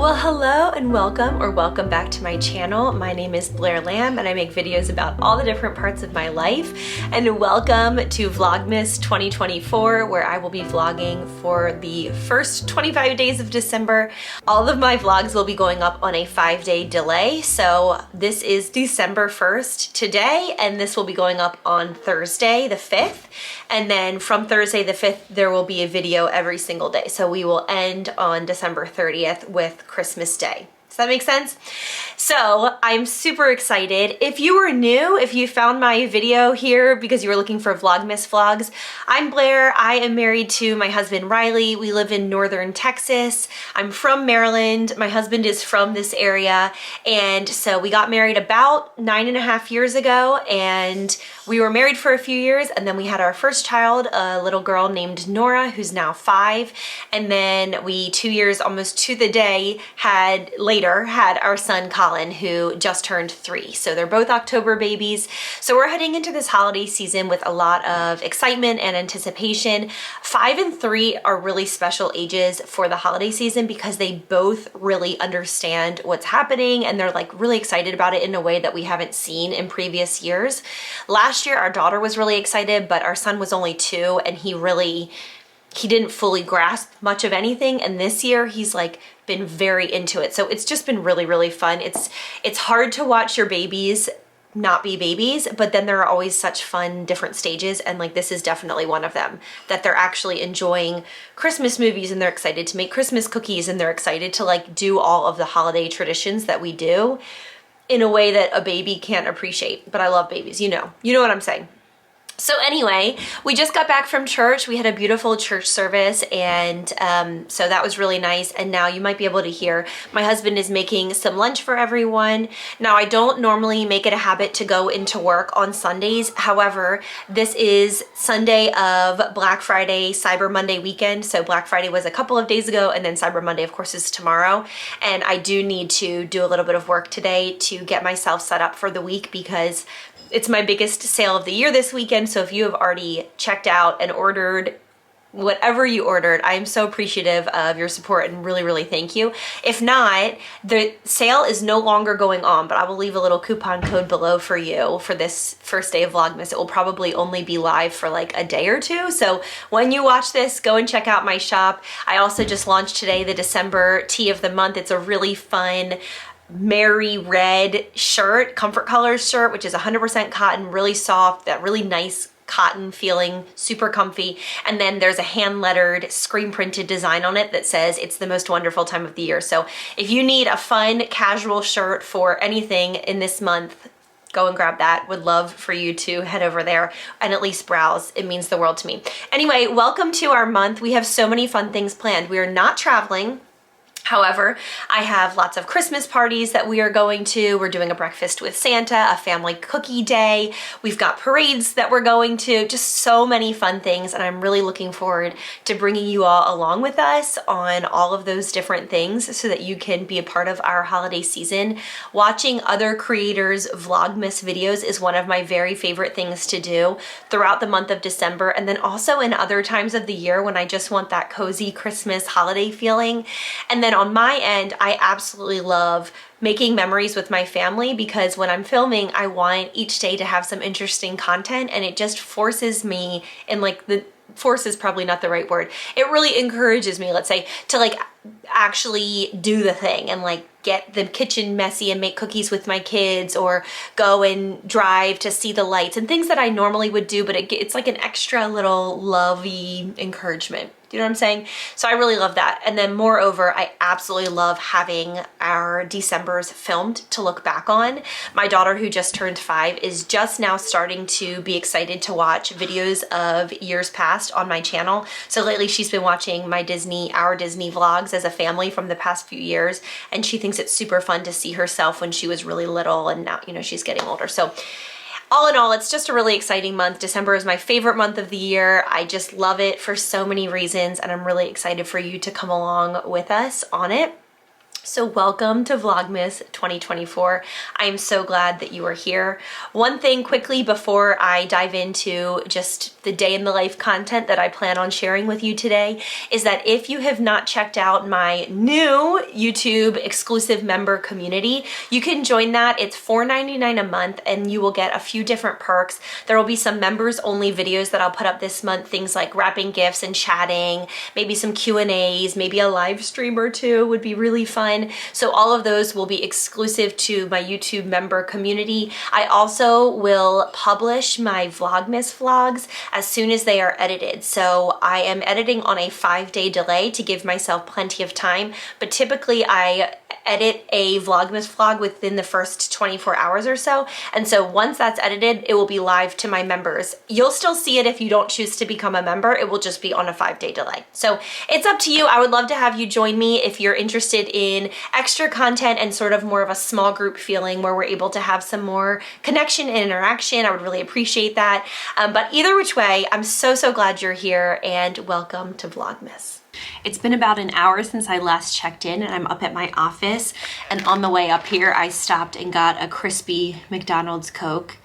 Well, hello and welcome back to my channel. My name is Blair Lamb and I make videos about all the different parts of my life. And welcome to Vlogmas 2024, where I will be vlogging for the first 25 days of December. All of my vlogs will be going up on a 5-day delay. So this is December 1st today, and this will be going up on Thursday the 5th. And then from Thursday the 5th, there will be a video every single day. So we will end on December 30th with Christmas Day. Does that make sense? So I'm super excited. If you were new, if you found my video here because you were looking for Vlogmas vlogs, I'm Blair. I am married to my husband, Riley. We live in northern Texas. I'm from Maryland. My husband is from this area. And so we got married about 9.5 years ago, and we were married for a few years, and then we had our first child, a little girl named Nora, who's now 5. And then we, 2 years almost to the day, had our son Colin, who just turned 3. So they're both October babies. So we're heading into this holiday season with a lot of excitement and anticipation. 5 and 3 are really special ages for the holiday season because they both really understand what's happening, and they're like really excited about it in a way that we haven't seen in previous years. Last year, our daughter was really excited, but our son was only 2, and he didn't fully grasp much of anything. And this year he's like been very into it. So it's just been really, really fun. It's hard to watch your babies not be babies, but then there are always such fun different stages, and like this is definitely one of them, that they're actually enjoying Christmas movies, and they're excited to make Christmas cookies, and they're excited to like do all of the holiday traditions that we do in a way that a baby can't appreciate. But I love babies, you know what I'm saying. So anyway, we just got back from church. We had a beautiful church service, and so that was really nice. And now you might be able to hear my husband is making some lunch for everyone. Now, I don't normally make it a habit to go into work on Sundays. However, this is Sunday of Black Friday, Cyber Monday weekend. So Black Friday was a couple of days ago, and then Cyber Monday, of course, is tomorrow. And I do need to do a little bit of work today to get myself set up for the week, because it's my biggest sale of the year this weekend. So if you have already checked out and ordered whatever you ordered, I am so appreciative of your support and really, really thank you. If not, the sale is no longer going on, but I will leave a little coupon code below for you for this first day of Vlogmas. It will probably only be live for like a day or two. So when you watch this, go and check out my shop. I also just launched today the December tea of the month. It's a really fun Merry red shirt, comfort colors shirt, which is 100% cotton, really soft, that really nice cotton feeling, super comfy. And then there's a hand lettered screen printed design on it that says it's the most wonderful time of the year. So if you need a fun casual shirt for anything in this month, go and grab that. Would love for you to head over there and at least browse. It means the world to me. Anyway, welcome to our month. We have so many fun things planned. We are not traveling. However, I have lots of Christmas parties that we are going to. We're doing a breakfast with Santa, a family cookie day. We've got parades that we're going to, just so many fun things. And I'm really looking forward to bringing you all along with us on all of those different things so that you can be a part of our holiday season. Watching other creators' Vlogmas videos is one of my very favorite things to do throughout the month of December. And then also in other times of the year when I just want that cozy Christmas holiday feeling. And then on my end, I absolutely love making memories with my family, because when I'm filming, I want each day to have some interesting content, and it just forces me, and like force is probably not the right word. It really encourages me, let's say, to like actually do the thing and like get the kitchen messy and make cookies with my kids, or go and drive to see the lights and things that I normally would do, but it's like an extra little lovey encouragement. You know what I'm saying? So I really love that. And then moreover, I absolutely love having our Decembers filmed to look back on. My daughter, who just turned 5, is just now starting to be excited to watch videos of years past on my channel. So lately she's been watching our Disney vlogs as a family from the past few years. And she thinks it's super fun to see herself when she was really little, and now, she's getting older. So all in all, it's just a really exciting month. December is my favorite month of the year. I just love it for so many reasons, and I'm really excited for you to come along with us on it. So welcome to Vlogmas 2024. I am so glad that you are here. One thing quickly before I dive into just the day in the life content that I plan on sharing with you today is that if you have not checked out my new YouTube exclusive member community, you can join that. It's $4.99 a month and you will get a few different perks. There will be some members only videos that I'll put up this month, things like wrapping gifts and chatting, maybe some Q&As, maybe a live stream or two would be really fun. So all of those will be exclusive to my YouTube member community. I also will publish my Vlogmas vlogs as soon as they are edited. So I am editing on a 5-day delay to give myself plenty of time, but typically I edit a Vlogmas vlog within the first 24 hours or so. And so once that's edited, it will be live to my members. You'll still see it if you don't choose to become a member. It will just be on a 5-day delay. So it's up to you. I would love to have you join me if you're interested in extra content and sort of more of a small group feeling where we're able to have some more connection and interaction. I would really appreciate that. But either which way, I'm so glad you're here and welcome to Vlogmas. It's been about an hour since I last checked in and I'm up at my office, and on the way up here I stopped and got a crispy McDonald's Coke.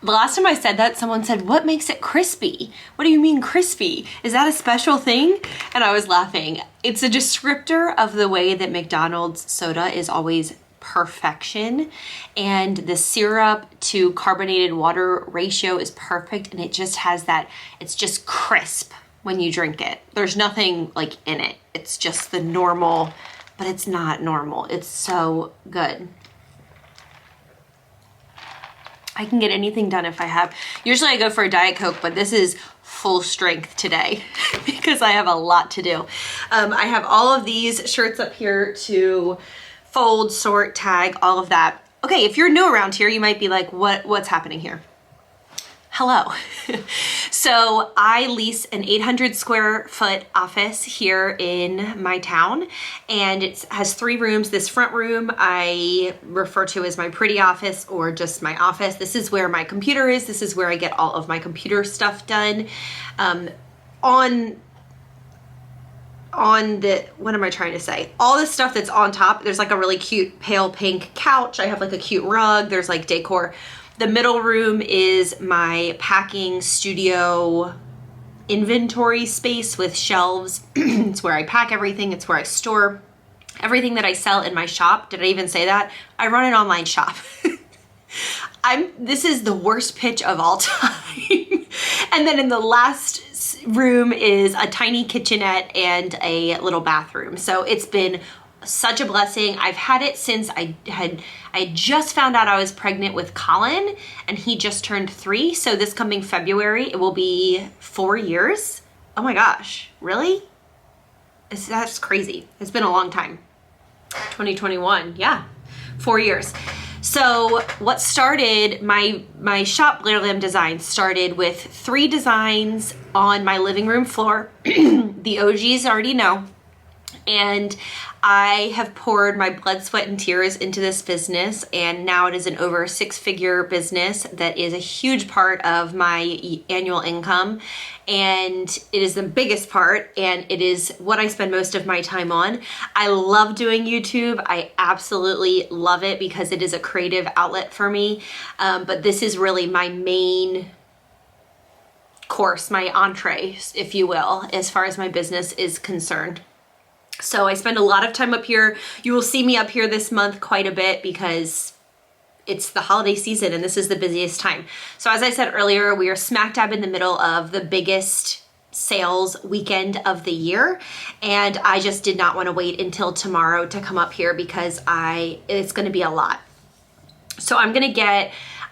The last time I said that, someone said, "What makes it crispy? What do you mean crispy? Is that a special thing?" And I was laughing. It's a descriptor of the way that McDonald's soda is always perfection, and the syrup to carbonated water ratio is perfect, and it just has that, it's just crisp when you drink it. There's nothing like in it. It's just the normal, but it's not normal. It's so good. I can get anything done if I have. Usually I go for a Diet Coke, but this is full strength today because I have a lot to do. I have all of these shirts up here to fold, sort, tag, all of that. Okay, if you're new around here, you might be like, what's happening here? Hello. So I lease an 800 square foot office here in my town, and it has 3 rooms. This front room I refer to as my pretty office or just my office. This is where my computer is. This is where I get all of my computer stuff done. On the, what am I trying to say? All this stuff that's on top, there's like a really cute pale pink couch. I have like a cute rug. There's like decor. The middle room is my packing studio inventory space with shelves. It's where I pack everything. It's where I store everything that I sell in my shop. Did I even say that? I run an online shop. This is the worst pitch of all time. And then in the last room is a tiny kitchenette and a little bathroom. So it's been such a blessing. I've had it since I just found out I was pregnant with Colin, and he just turned 3. So this coming February, it will be 4 years. Oh my gosh, really? That's crazy. It's been a long time. 2021, yeah, 4 years. So what started, my shop, Blair Lamb Design, started with 3 designs on my living room floor. The OGs already know. And I have poured my blood, sweat, and tears into this business, and now it is an over 6-figure business that is a huge part of my annual income, and it is the biggest part, and it is what I spend most of my time on. I love doing YouTube. I absolutely love it because it is a creative outlet for me, but this is really my main course, my entree, if you will, as far as my business is concerned. So I spend a lot of time up here. You will see me up here this month quite a bit because it's the holiday season and this is the busiest time. So as I said earlier, we are smack dab in the middle of the biggest sales weekend of the year, and I just did not want to wait until tomorrow to come up here because it's going to be a lot. So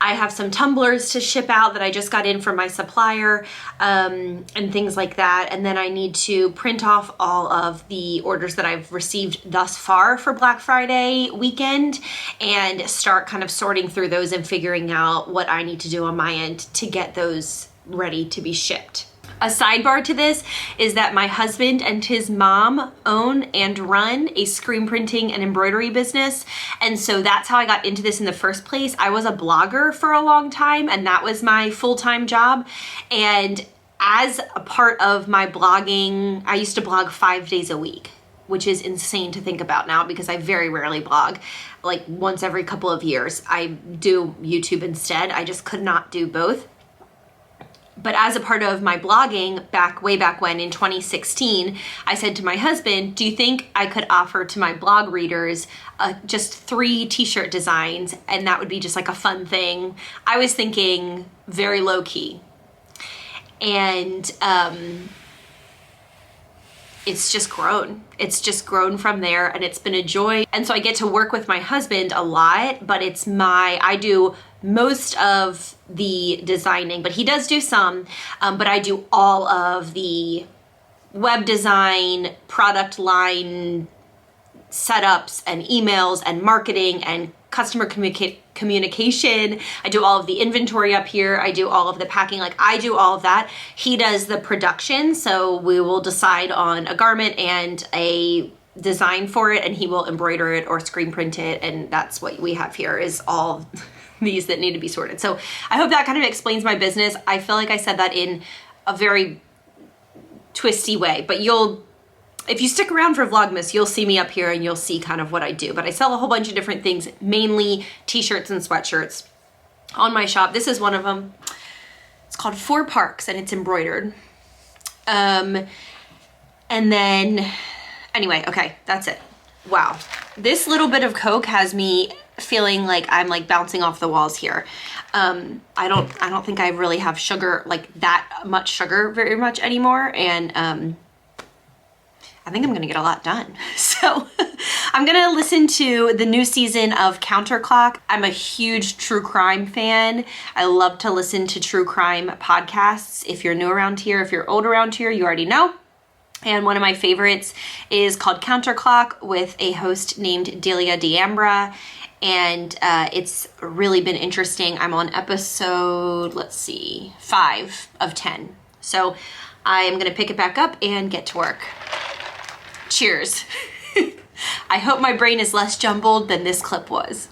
I have some tumblers to ship out that I just got in from my supplier, and things like that. And then I need to print off all of the orders that I've received thus far for Black Friday weekend and start kind of sorting through those and figuring out what I need to do on my end to get those ready to be shipped. A sidebar to this is that my husband and his mom own and run a screen printing and embroidery business. And so that's how I got into this in the first place. I was a blogger for a long time, and that was my full-time job. And as a part of my blogging, I used to blog 5 days a week. which is insane to think about now because I very rarely blog. Like once every couple of years, I do YouTube instead. I just could not do both. But as a part of my blogging way back when in 2016, I said to my husband, do you think I could offer to my blog readers just 3 t-shirt designs, and that would be just like a fun thing? I was thinking very low key. And it's just grown. It's just grown from there, and it's been a joy. And so I get to work with my husband a lot, but I do most of the designing, but he does do some, but I do all of the web design, product line setups and emails and marketing and customer communication. I do all of the inventory up here. I do all of the packing. Like I do all of that. He does the production. So we will decide on a garment and a design for it, and he will embroider it or screen print it. And that's what we have here is all these that need to be sorted. So I hope that kind of explains my business. I feel like I said that in a very twisty way, but if you stick around for Vlogmas, you'll see me up here and you'll see kind of what I do. But I sell a whole bunch of different things, mainly t-shirts and sweatshirts on my shop. This is one of them. It's called 4 Parks and it's embroidered. And then, anyway, okay, that's it. Wow. This little bit of Coke has me feeling like I'm like bouncing off the walls here. I don't think I really have sugar, like that much sugar very much anymore. And, I think I'm going to get a lot done. So I'm going to listen to the new season of Counterclock. I'm a huge true crime fan. I love to listen to true crime podcasts. If you're new around here, if you're old around here, you already know. And one of my favorites is called Counterclock with a host named Delia D'Ambra. And it's really been interesting. I'm on episode, 5 of 10. So I am going to pick it back up and get to work. Cheers. I hope my brain is less jumbled than this clip was.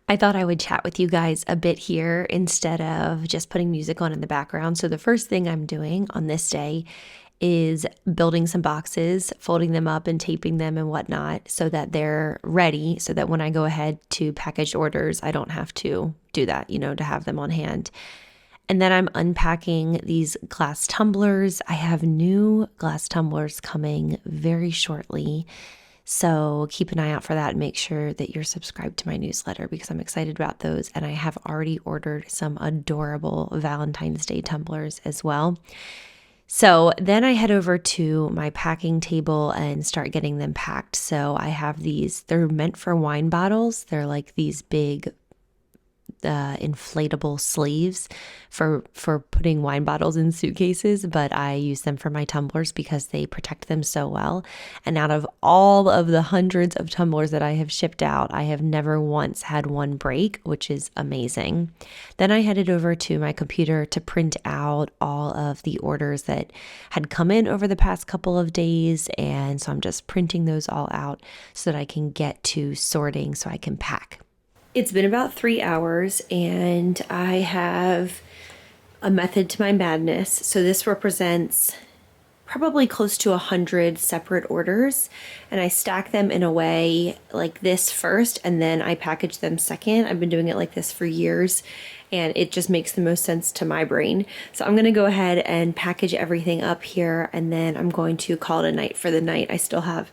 I thought I would chat with you guys a bit here instead of just putting music on in the background. So the first thing I'm doing on this day is building some boxes, folding them up and taping them and whatnot so that they're ready, so that when I go ahead to package orders, I don't have to do that, to have them on hand. And then I'm unpacking these glass tumblers. I have new glass tumblers coming very shortly. So keep an eye out for that and make sure that you're subscribed to my newsletter because I'm excited about those. And I have already ordered some adorable Valentine's Day tumblers as well. So then I head over to my packing table and start getting them packed. So I have these, they're meant for wine bottles. They're like these big inflatable sleeves for putting wine bottles in suitcases, but I use them for my tumblers because they protect them so well. And out of all of the hundreds of tumblers that I have shipped out, I have never once had one break, which is amazing. Then I headed over to my computer to print out all of the orders that had come in over the past couple of days. And so I'm just printing those all out so that I can get to sorting so I can pack. It's been about 3 hours and I have a method to my madness. So this represents probably close to 100 separate orders, and I stack them in a way like this first and then I package them second. I've been doing it like this for years and it just makes the most sense to my brain. So I'm going to go ahead and package everything up here and then I'm going to call it a night for the night. I still have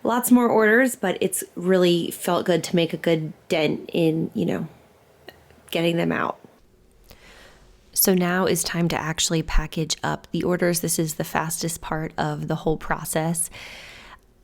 lots more orders, but it's really felt good to make a good dent in, getting them out. So now is time to actually package up the orders. This is the fastest part of the whole process.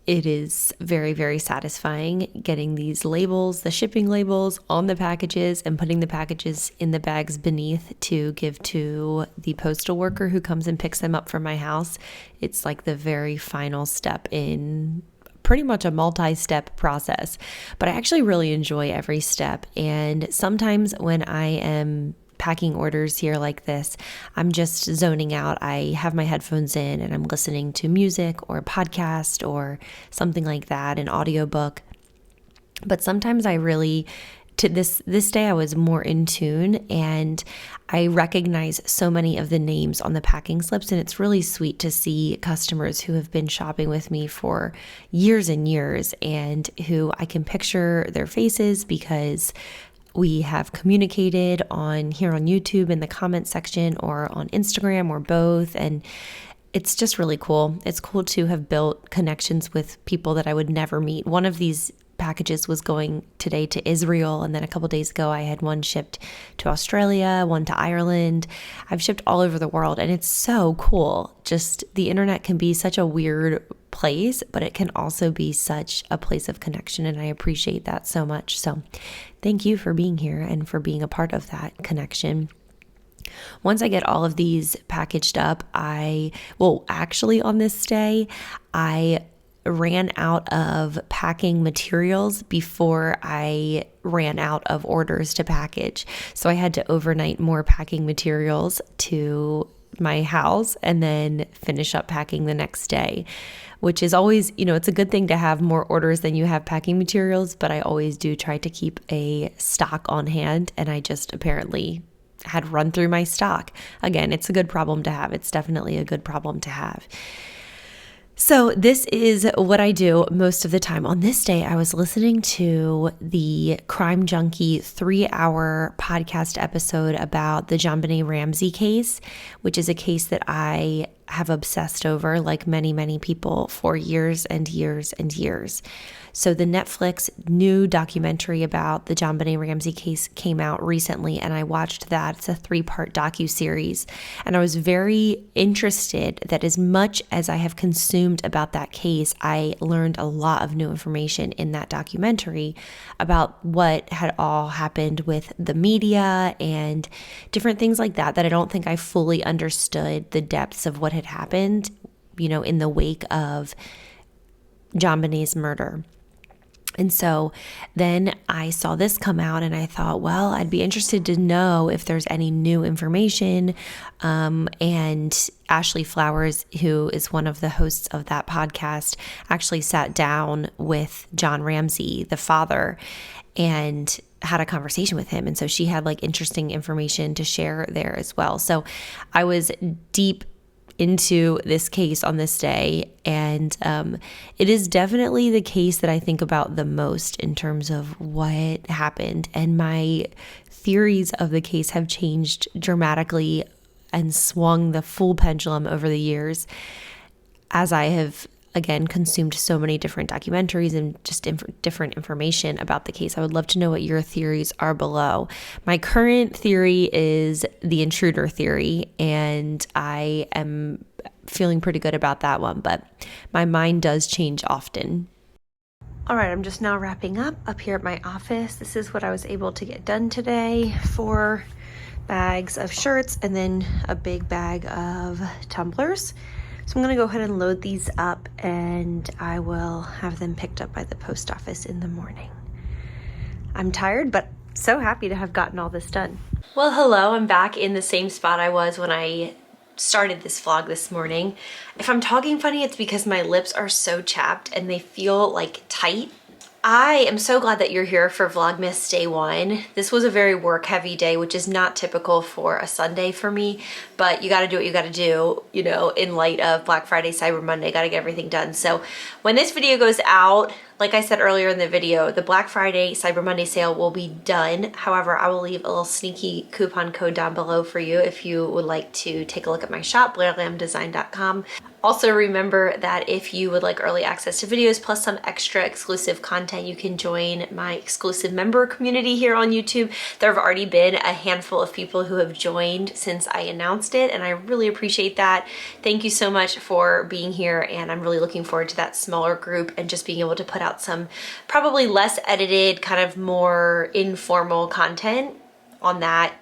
It is very, very satisfying getting these labels, the shipping labels on the packages and putting the packages in the bags beneath to give to the postal worker who comes and picks them up from my house. It's like the very final step in pretty much a multi-step process, but I actually really enjoy every step. And sometimes when I am packing orders here like this, I'm just zoning out. I have my headphones in and I'm listening to music or a podcast or something like that, an audiobook. But sometimes I really to this day I was more in tune, and I recognize so many of the names on the packing slips, and it's really sweet to see customers who have been shopping with me for years and years and who I can picture their faces because we have communicated on here on YouTube in the comment section or on Instagram or both, and it's just really cool. It's cool to have built connections with people that I would never meet. One of these packages was going today to Israel, and then a couple days ago I had one shipped to Australia, one to Ireland. I've shipped all over the world, and it's so cool. Just the internet can be such a weird place, but it can also be such a place of connection, and I appreciate that so much. So thank you for being here and for being a part of that connection. Once I get all of these packaged up, actually on this day, I ran out of packing materials before I ran out of orders to package. So I had to overnight more packing materials to my house and then finish up packing the next day, which is always, it's a good thing to have more orders than you have packing materials, but I always do try to keep a stock on hand, and I just apparently had run through my stock. Again, it's a good problem to have. It's definitely a good problem to have. So this is what I do most of the time. On this day, I was listening to the Crime Junkie 3-hour podcast episode about the JonBenet Ramsey case, which is a case that I have obsessed over, like many, many people, for years and years and years. So the Netflix new documentary about the JonBenet Ramsey case came out recently, and I watched that. It's a 3-part docuseries, and I was very interested that as much as I have consumed about that case, I learned a lot of new information in that documentary about what had all happened with the media and different things like that I don't think I fully understood the depths of what had happened, in the wake of JonBenet's murder. And so then I saw this come out, and I thought, well, I'd be interested to know if there's any new information. And Ashley Flowers, who is one of the hosts of that podcast, actually sat down with John Ramsey, the father, and had a conversation with him. And so she had interesting information to share there as well. So I was deep into this case on this day, and it is definitely the case that I think about the most in terms of what happened, and my theories of the case have changed dramatically and swung the full pendulum over the years as I have again consumed so many different documentaries and just different information about the case. I would love to know what your theories are below. My current theory is the intruder theory, and I am feeling pretty good about that one, but my mind does change often. All right, I'm just now wrapping up here at my office. This is what I was able to get done today: 4 bags of shirts and then a big bag of tumblers. So I'm going to go ahead and load these up, and I will have them picked up by the post office in the morning. I'm tired, but so happy to have gotten all this done. Well, hello, I'm back in the same spot I was when I started this vlog this morning. If I'm talking funny, it's because my lips are so chapped and they feel tight. I am so glad that you're here for Vlogmas Day 1. This was a very work-heavy day, which is not typical for a Sunday for me, but you gotta do what you gotta do, in light of Black Friday, Cyber Monday, gotta get everything done. So when this video goes out, like I said earlier in the video, the Black Friday, Cyber Monday sale will be done. However, I will leave a little sneaky coupon code down below for you if you would like to take a look at my shop, blairlambdesign.com. Also remember that if you would like early access to videos plus some extra exclusive content, you can join my exclusive member community here on YouTube. There have already been a handful of people who have joined since I announced it, and I really appreciate that. Thank you so much for being here, and I'm really looking forward to that smaller group and just being able to put out some probably less edited, kind of more informal content on that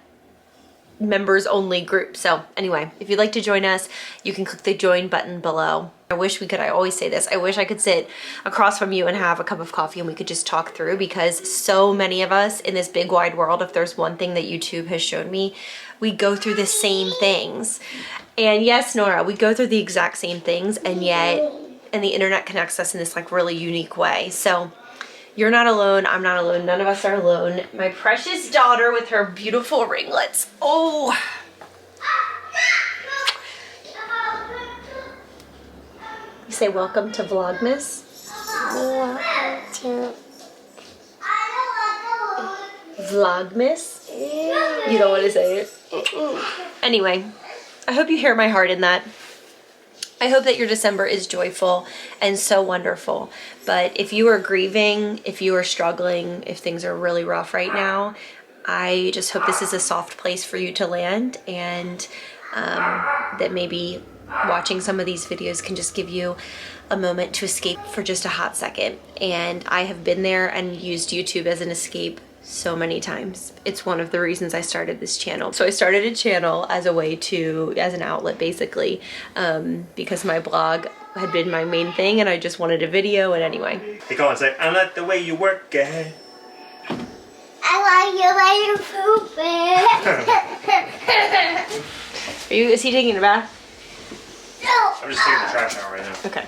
members only group. So anyway, if you'd like to join us, you can click the join button below. I always say this, I wish I could sit across from you and have a cup of coffee and we could just talk through, because so many of us in this big wide world, if there's one thing that YouTube has shown me, we go through the same things. And yes, Nora, we go through the exact same things, and the internet connects us in this really unique way. So You're not alone. I'm not alone. None of us are alone. My precious daughter with her beautiful ringlets. Oh. You say welcome to Vlogmas. Welcome to Vlogmas. You don't want to say it. Anyway, I hope you hear my heart in that. I hope that your December is joyful and so wonderful. But if you are grieving, if you are struggling, if things are really rough right now, I just hope this is a soft place for you to land, and that maybe watching some of these videos can just give you a moment to escape for just a hot second. And I have been there and used YouTube as an escape so many times. It's one of the reasons I started this channel. So I started a channel as a way to, as an outlet basically, because my blog had been my main thing and I just wanted a video. And anyway. Hey, go on, say, I like the way you work it. I like your pooping. Is he taking a bath? I'm just taking the trash out right now. Okay.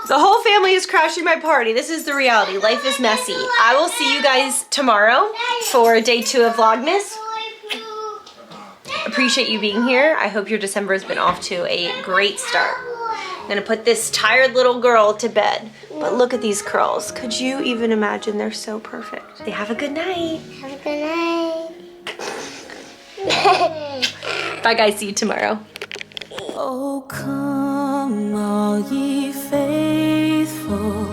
The whole family is crashing my party. This is the reality. Life is messy. I will see you guys tomorrow for day 2 of Vlogmas. Appreciate you being here. I hope your December has been off to a great start. I'm gonna put this tired little girl to bed. But look at these curls. Could you even imagine? They're so perfect. They have a good night. Have a good night. Bye guys, see you tomorrow. Oh, come all ye faithful,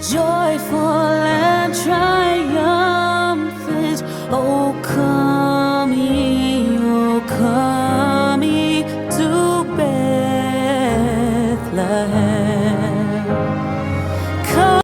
joyful and triumphant.